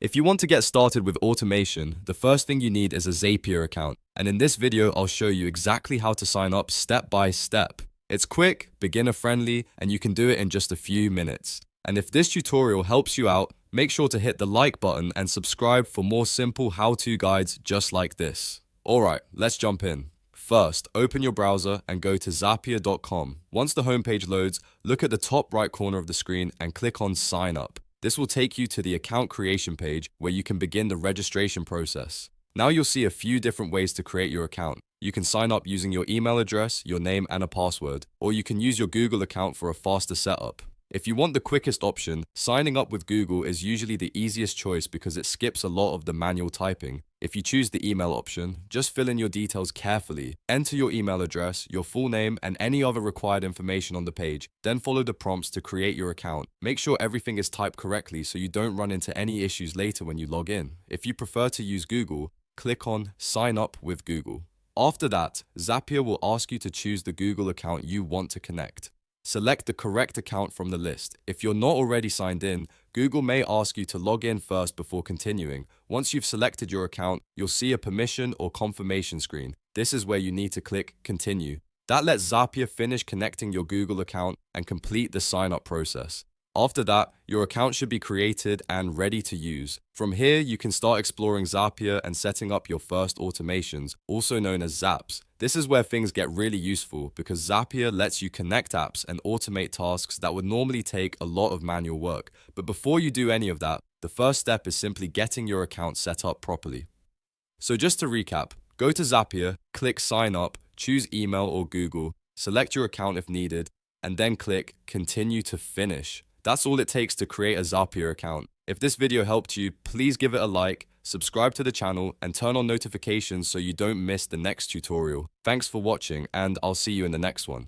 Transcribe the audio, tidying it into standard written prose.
If you want to get started with automation, the first thing you need is a Zapier account. And in this video, I'll show you exactly how to sign up step by step. It's quick, beginner friendly, and you can do it in just a few minutes. And if this tutorial helps you out, make sure to hit the like button and subscribe for more simple how-to guides just like this. Alright, let's jump in. First, open your browser and go to zapier.com. Once the homepage loads, look at the top right corner of the screen and click on Sign Up. This will take you to the account creation page where you can begin the registration process. Now you'll see a few different ways to create your account. You can sign up using your email address, your name, and a password, or you can use your Google account for a faster setup. If you want the quickest option, signing up with Google is usually the easiest choice because it skips a lot of the manual typing. If you choose the email option, just fill in your details carefully. Enter your email address, your full name, and any other required information on the page. Then follow the prompts to create your account. Make sure everything is typed correctly so you don't run into any issues later when you log in. If you prefer to use Google, click on Sign Up with Google. After that, Zapier will ask you to choose the Google account you want to connect. Select the correct account from the list. If you're not already signed in, Google may ask you to log in first before continuing. Once you've selected your account, you'll see a permission or confirmation screen. This is where you need to click Continue. That lets Zapier finish connecting your Google account and complete the sign-up process. After that, your account should be created and ready to use. From here, you can start exploring Zapier and setting up your first automations, also known as Zaps. This is where things get really useful because Zapier lets you connect apps and automate tasks that would normally take a lot of manual work. But before you do any of that, the first step is simply getting your account set up properly. So just to recap, go to Zapier, click Sign Up, choose email or Google, select your account if needed, and then click Continue to finish. That's all it takes to create a Zapier account. If this video helped you, please give it a like, subscribe to the channel, and turn on notifications so you don't miss the next tutorial. Thanks for watching, and I'll see you in the next one.